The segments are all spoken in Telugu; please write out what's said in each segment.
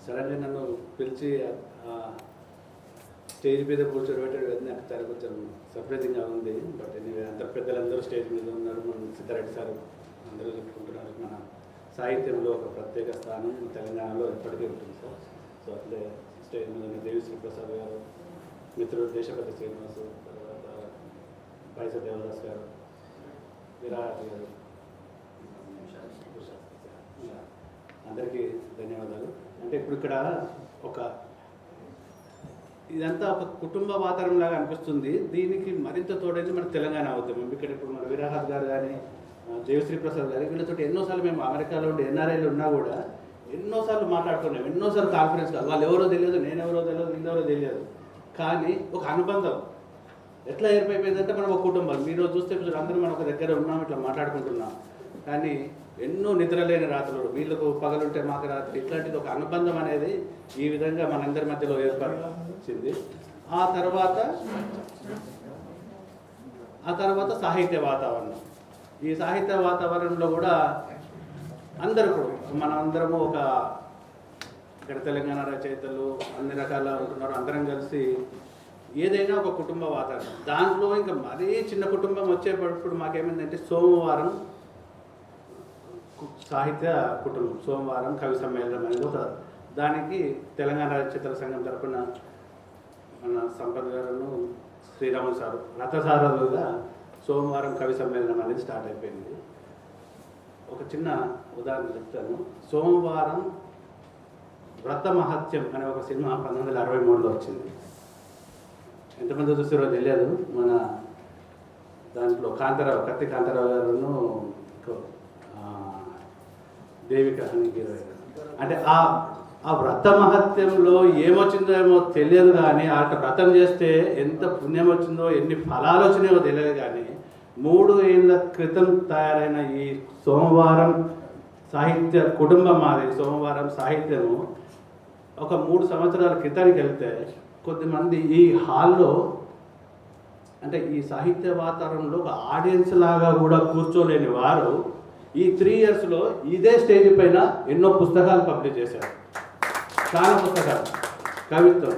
సడన్గా నన్ను పిలిచి స్టేజ్ మీద కూర్చోబెట్టడం నాకు చాలా కొంచెం సర్ప్రైజింగ్గా ఉంది. బట్ ఎనీవే అంత పెద్దలందరూ స్టేజ్ మీద ఉన్నారు. మన సిద్ధారెడ్డి సార్ అందరూ చెప్పుకుంటున్నారు. మన సాహిత్యంలో ఒక ప్రత్యేక స్థానం తెలంగాణలో ఎప్పటికీ ఉంటుంది సార్. సో అట్లే స్టేజ్ మీద దేవిశ్రీ ప్రసాద్ గారు, మిత్రుడు దేశపతి శ్రీనివాసు, తర్వాత పైస దేవదాస్ గారు, విరాట్ గారు, అందరికీ ధన్యవాదాలు. అంటే ఇప్పుడు ఇక్కడ ఇదంతా ఒక కుటుంబ వాతావరణం లాగా అనిపిస్తుంది. దీనికి మరింత తోడైంది మన తెలంగాణ ఉద్యమం. ఇక్కడ ఇప్పుడు మన విరాహత్ గారు కానీ, దేవిశ్రీ ప్రసాద్ గారు, వీళ్ళతో ఎన్నోసార్లు మేము అమెరికాలో ఉండి ఎన్ఆర్ఐలు ఉన్నా కూడా ఎన్నోసార్లు మాట్లాడుకున్నాం, ఎన్నోసార్లు కాన్ఫరెన్స్ కాదు. వాళ్ళు ఎవరో తెలియదు, నేనెవరో తెలియదు, వీళ్ళెవరో తెలియదు. కానీ ఒక అనుబంధం ఎట్లా ఏర్పడిపోయిందంటే మనం ఒక కుటుంబం. మీరు చూస్తే అందరూ మనం ఒక దగ్గర ఉన్నాం, ఇట్లా మాట్లాడుకుంటున్నాం. కానీ ఎన్నో నిద్రలేని రాత్రులు, వీళ్ళకు పగలుంటే మాకు రాత్రి, ఇట్లాంటిది ఒక అనుబంధం అనేది ఈ విధంగా మనందరి మధ్యలో ఏర్పడింది. ఆ తర్వాత సాహిత్య వాతావరణం. ఈ సాహిత్య వాతావరణంలో కూడా అందరూ మనందరము ఇక్కడ తెలంగాణ రచయితలు అన్ని రకాల ఉంటున్నారు. అందరం కలిసి ఏదైనా ఒక కుటుంబ వాతావరణం. దాంట్లో ఇంకా మరీ చిన్న కుటుంబం వచ్చేటప్పుడు మాకేమైందంటే సోమవారం సాహిత్య కుటుంబం, సోమవారం కవి సమ్మేళనం అనేది దానికి తెలంగాణ రచయితల సంఘం తరఫున మన సంపత్ గారు, శ్రీరాములు సారు రథసారథులుగా సోమవారం కవి సమ్మేళనం అనేది స్టార్ట్ అయిపోయింది. ఒక చిన్న ఉదాహరణ చెప్తాను. సోమవారం వ్రత మహత్యం అనే ఒక సినిమా 1963లో వచ్చింది. ఎంతమంది చూస్తారో తెలియదు. మన దాంట్లో కత్తి కాంతారావు గారును దేవిక అని హీరో. అంటే ఆ వ్రత మహత్యంలో ఏమొచ్చిందో ఏమో తెలియదు, కానీ ఆ వ్రతం చేస్తే ఎంత పుణ్యం వచ్చిందో, ఎన్ని ఫలాలు వచ్చినాయో తెలియదు. కానీ 3 ఏళ్ళ క్రితం తయారైన ఈ సోమవారం సాహిత్య కుటుంబం మాది. సోమవారం సాహిత్యము ఒక 3 సంవత్సరాల క్రితానికి వెళ్తే కొద్దిమంది ఈ హాల్లో, అంటే ఈ సాహిత్య వాతావరణంలో ఒక ఆడియన్స్ లాగా కూడా కూర్చోలేని వారు ఈ 3 ఇయర్స్లో ఇదే స్టేజ్ పైన ఎన్నో పుస్తకాలు పబ్లిష్ చేశారు. చాలా పుస్తకాలు, కవిత్వం.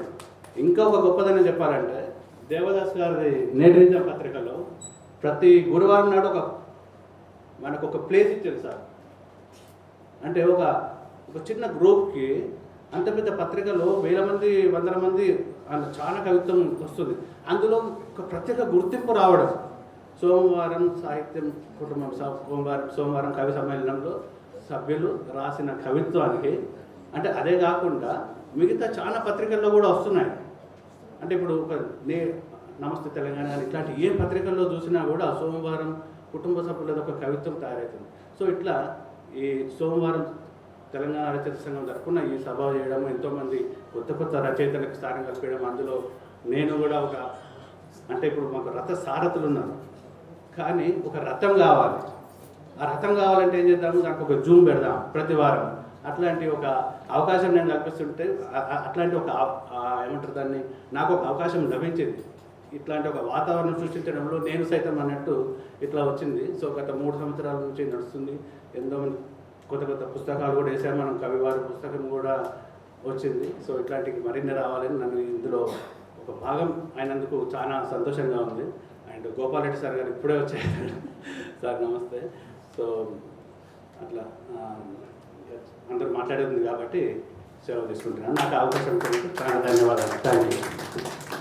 ఇంకా ఒక గొప్పదని చెప్పాలంటే దేవదాస్ గారి నేటిజం పత్రికలో ప్రతి గురువారం నాడు మనకు ఒక ప్లేస్ ఇచ్చారు సార్. అంటే ఒక చిన్న గ్రూప్కి అంత పెద్ద పత్రికలో 1000 మంది 100 మంది చాలా కవిత్వం వస్తుంది. అందులో ఒక ప్రత్యేక గుర్తింపు రావడం. సోమవారం సాహిత్యం కుటుంబం సోమవారం కవి సమ్మేళనంలో సభ్యులు రాసిన కవిత్వానికి, అంటే అదే కాకుండా మిగతా చాలా పత్రికల్లో కూడా వస్తున్నాయి. అంటే ఇప్పుడు నమస్తే తెలంగాణ ఇట్లాంటి ఏ పత్రికల్లో చూసినా కూడా సోమవారం కుటుంబ సభ్యులది ఒక కవిత్వం తయారవుతుంది. సో ఇట్లా ఈ సోమవారం తెలంగాణ రచయిత సంఘం తరఫున ఈ సభ చేయడం, ఎంతోమంది కొత్త రచయితలకు స్థానం కల్పించడం. అందులో నేను కూడా అంటే ఇప్పుడు మాకు రథ సారథులు ఉన్నారు, కానీ ఒక రథం కావాలి. ఆ రథం కావాలంటే ఏం చేద్దాము, దానికి ఒక జూమ్ పెడదాం ప్రతి వారం. అట్లాంటి ఒక అవకాశం నేను కల్పిస్తుంటే అట్లాంటి ఏమంటారు దాన్ని, నాకు ఒక అవకాశం లభించింది. ఇట్లాంటి ఒక వాతావరణం సృష్టించడంలో నేను సైతం అన్నట్టు ఇట్లా వచ్చింది. సో గత 3 సంవత్సరాల నుంచి నడుస్తుంది. ఎంతోమంది కొత్త పుస్తకాలు కూడా వేసాము. మనం కవివారి పుస్తకం కూడా వచ్చింది. సో ఇట్లాంటివి మరిన్ని రావాలని నన్ను ఇందులో ఒక భాగం అయినందుకు చాలా సంతోషంగా ఉంది. అండ్ గోపాల్ రెడ్డి సార్ గారు ఇప్పుడే వచ్చారు. సార్ నమస్తే. సో అట్లా అందరూ మాట్లాడేది కాబట్టి సెలవు తీసుకుంటున్నాను. నాకు అవకాశం చాలా ధన్యవాదాలు. Thank you.